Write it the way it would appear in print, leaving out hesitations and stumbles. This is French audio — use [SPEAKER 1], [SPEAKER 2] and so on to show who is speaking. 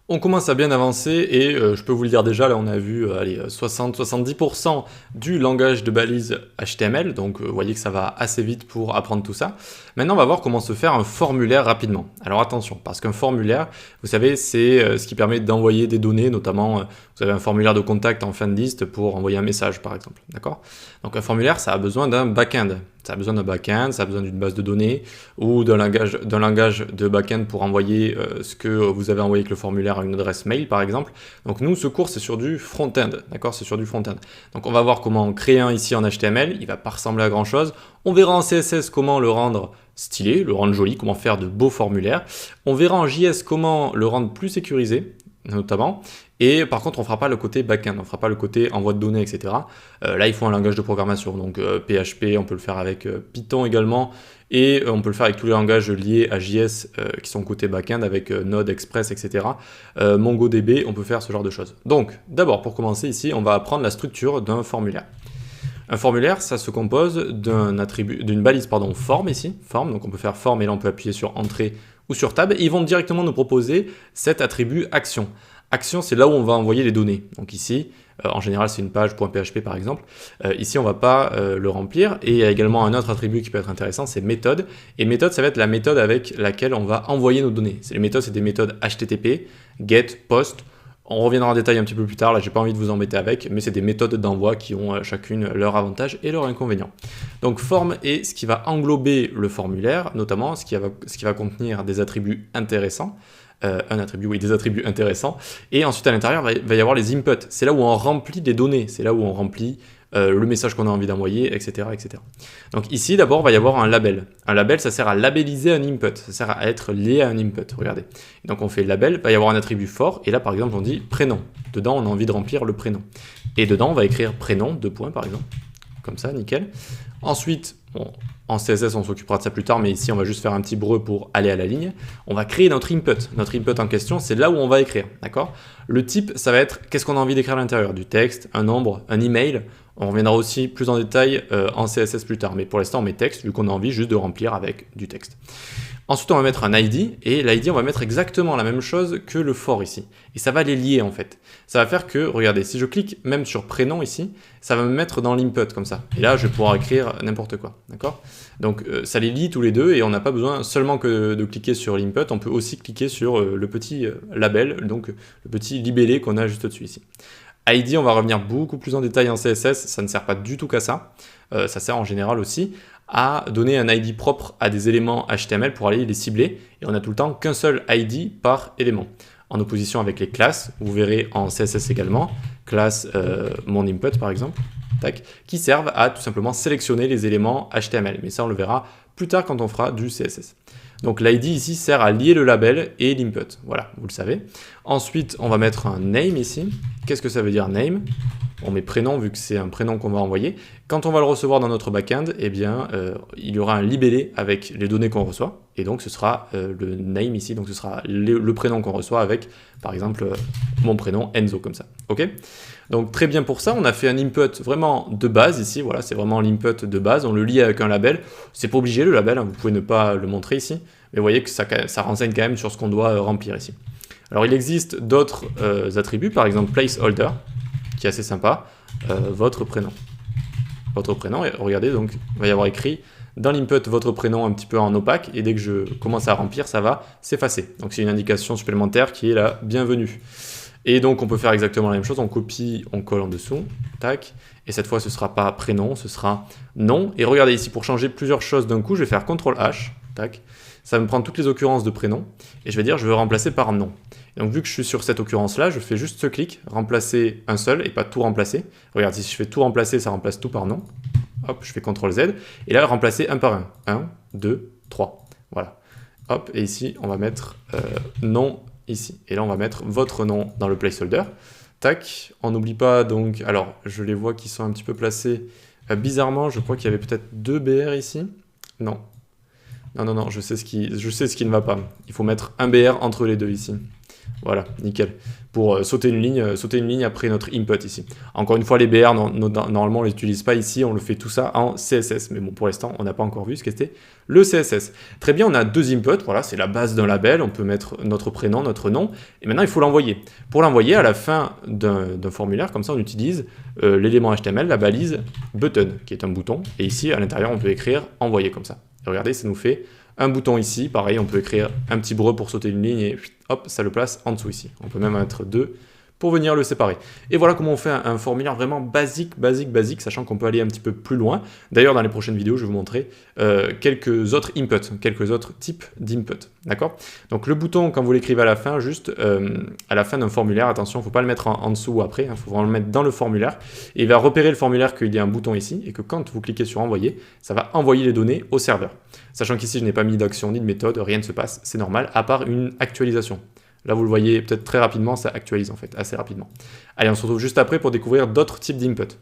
[SPEAKER 1] On commence à bien avancer et je peux vous le dire déjà, là on a vu allez, 60-70% du langage de balise HTML, donc vous voyez que ça va assez vite pour apprendre tout ça. Maintenant on va voir comment se faire un formulaire rapidement. Alors attention, parce qu'un formulaire, vous savez, c'est ce qui permet d'envoyer des données, notamment vous avez un formulaire de contact en fin de liste pour envoyer un message par exemple, d'accord? Donc un formulaire, ça a besoin d'un back-end. Ça a besoin d'un back-end, ça a besoin d'une base de données ou d'un langage de back-end pour envoyer ce que vous avez envoyé avec le formulaire à une adresse mail par exemple. Donc nous, ce cours, c'est sur du front-end, d'accord? C'est sur du front-end. Donc on va voir comment créer un ici en HTML, il va pas ressembler à grand-chose. On verra en CSS comment le rendre stylé, le rendre joli, comment faire de beaux formulaires. On verra en JS comment le rendre plus sécurisé, notamment. Et par contre, on ne fera pas le côté back-end, on ne fera pas le côté envoi de données, etc. Là, il faut un langage de programmation, donc PHP, on peut le faire avec Python également, et on peut le faire avec tous les langages liés à JS qui sont côté back-end, avec Node, Express, etc. MongoDB, on peut faire ce genre de choses. Donc, d'abord, pour commencer ici, on va apprendre la structure d'un formulaire. Un formulaire, ça se compose d'une balise form ici, form, donc on peut faire form et là on peut appuyer sur entrée ou sur tab, et ils vont directement nous proposer cet attribut action. Action, c'est là où on va envoyer les données. Donc ici, en général, c'est une page .php par exemple. Ici, on ne va pas le remplir. Et il y a également un autre attribut qui peut être intéressant, c'est méthode. Et méthode, ça va être la méthode avec laquelle on va envoyer nos données. Les méthodes, c'est des méthodes HTTP, GET, POST. On reviendra en détail un petit peu plus tard, là j'ai pas envie de vous embêter avec, mais c'est des méthodes d'envoi qui ont chacune leurs avantages et leurs inconvénients. Donc form est ce qui va englober le formulaire, notamment ce qui va contenir des attributs intéressants. Des attributs intéressants. Et ensuite à l'intérieur, il va y avoir les inputs. C'est là où on remplit des données, c'est là où on remplit le message qu'on a envie d'envoyer, etc., etc. Donc ici, d'abord, il va y avoir un label. Un label, ça sert à labelliser un input, ça sert à être lié à un input, regardez. Et donc on fait label, il va y avoir un attribut fort, et là par exemple on dit prénom. Dedans, on a envie de remplir le prénom. Et dedans, on va écrire prénom, 2 points par exemple, comme ça, nickel. Ensuite, bon, en CSS, on s'occupera de ça plus tard, mais ici, on va juste faire un petit breu pour aller à la ligne. On va créer notre input. Notre input en question, c'est là où on va écrire, d'accord? Le type, ça va être qu'est-ce qu'on a envie d'écrire à l'intérieur? Du texte, un nombre, un email. On reviendra aussi plus en détail en CSS plus tard, mais pour l'instant, on met texte, vu qu'on a envie juste de remplir avec du texte. Ensuite, on va mettre un ID, et l'ID, on va mettre exactement la même chose que le for ici. Et ça va les lier, en fait. Ça va faire que, regardez, si je clique même sur prénom ici, ça va me mettre dans l'input, comme ça. Et là, je vais pouvoir écrire n'importe quoi, d'accord? Donc, ça les lie tous les deux, et on n'a pas besoin seulement que de cliquer sur l'input, on peut aussi cliquer sur le petit label, donc le petit libellé qu'on a juste au-dessus ici. ID, on va revenir beaucoup plus en détail en CSS, ça ne sert pas du tout qu'à ça. Ça sert en général aussi à donner un ID propre à des éléments HTML pour aller les cibler. Et on n'a tout le temps qu'un seul ID par élément. En opposition avec les classes, vous verrez en CSS également, classe mon input par exemple, tac, qui servent à tout simplement sélectionner les éléments HTML. Mais ça, on le verra plus tard quand on fera du CSS. Donc l'ID ici sert à lier le label et l'input. Voilà, vous le savez. Ensuite, on va mettre un name ici. Qu'est-ce que ça veut dire name? On met prénom vu que c'est un prénom qu'on va envoyer. Quand on va le recevoir dans notre backend, eh bien, il y aura un libellé avec les données qu'on reçoit. Et donc, ce sera le name ici. Donc, ce sera le prénom qu'on reçoit avec, par exemple, mon prénom Enzo, comme ça. OK? Donc, très bien pour ça. On a fait un input vraiment de base ici. Voilà, c'est vraiment l'input de base. On le lie avec un label. C'est pas obligé le label. Hein, vous pouvez ne pas le montrer ici. Mais vous voyez que ça renseigne quand même sur ce qu'on doit remplir ici. Alors, il existe d'autres attributs. Par exemple, placeholder, qui est assez sympa, votre prénom. Votre prénom, et regardez, donc il va y avoir écrit dans l'input votre prénom un petit peu en opaque, et dès que je commence à remplir, ça va s'effacer. Donc c'est une indication supplémentaire qui est la bienvenue. Et donc on peut faire exactement la même chose, on copie, on colle en dessous, tac, et cette fois ce ne sera pas prénom, ce sera nom. Et regardez ici, pour changer plusieurs choses d'un coup, je vais faire CTRL-H, tac, ça va me prendre toutes les occurrences de prénom, et je vais dire je veux remplacer par nom. Donc vu que je suis sur cette occurrence-là, je fais juste ce clic, remplacer un seul et pas tout remplacer. Regarde, si je fais tout remplacer, ça remplace tout par nom. Hop, je fais CTRL-Z. Et là, remplacer un par un. 1, 2, 3. Voilà. Hop, et ici, on va mettre nom ici. Et là, on va mettre votre nom dans le placeholder. Tac, on n'oublie pas donc... Alors, je les vois qui sont un petit peu placés. Bizarrement, je crois qu'il y avait peut-être 2 BR ici. Non. Non, je sais ce qui ne va pas. Il faut mettre un BR entre les deux ici. Voilà, nickel. Pour sauter une ligne après notre input ici. Encore une fois, les BR, normalement, on ne les utilise pas ici, on le fait tout ça en CSS. Mais bon, pour l'instant, on n'a pas encore vu ce qu'était le CSS. Très bien, on a 2 inputs, voilà, c'est la base d'un label, on peut mettre notre prénom, notre nom, et maintenant, il faut l'envoyer. Pour l'envoyer, à la fin d'un formulaire, comme ça, on utilise l'élément HTML, la balise button, qui est un bouton, et ici, à l'intérieur, on peut écrire envoyer comme ça. Et regardez, ça nous fait un bouton ici, pareil, on peut écrire un petit breu pour sauter une ligne et hop, ça le place en dessous ici. On peut même mettre 2 pour venir le séparer. Et voilà comment on fait un formulaire vraiment basique, sachant qu'on peut aller un petit peu plus loin. D'ailleurs, dans les prochaines vidéos, je vais vous montrer quelques autres inputs, quelques autres types d'inputs. D'accord? Donc le bouton, quand vous l'écrivez à la fin, juste à la fin d'un formulaire, attention, il ne faut pas le mettre en dessous ou après, il faut vraiment le mettre dans le formulaire. Et il va repérer le formulaire qu'il y a un bouton ici, et que quand vous cliquez sur envoyer, ça va envoyer les données au serveur. Sachant qu'ici, je n'ai pas mis d'action ni de méthode, rien ne se passe, c'est normal, à part une actualisation. Là, vous le voyez peut-être très rapidement, ça actualise en fait, assez rapidement. Allez, on se retrouve juste après pour découvrir d'autres types d'inputs.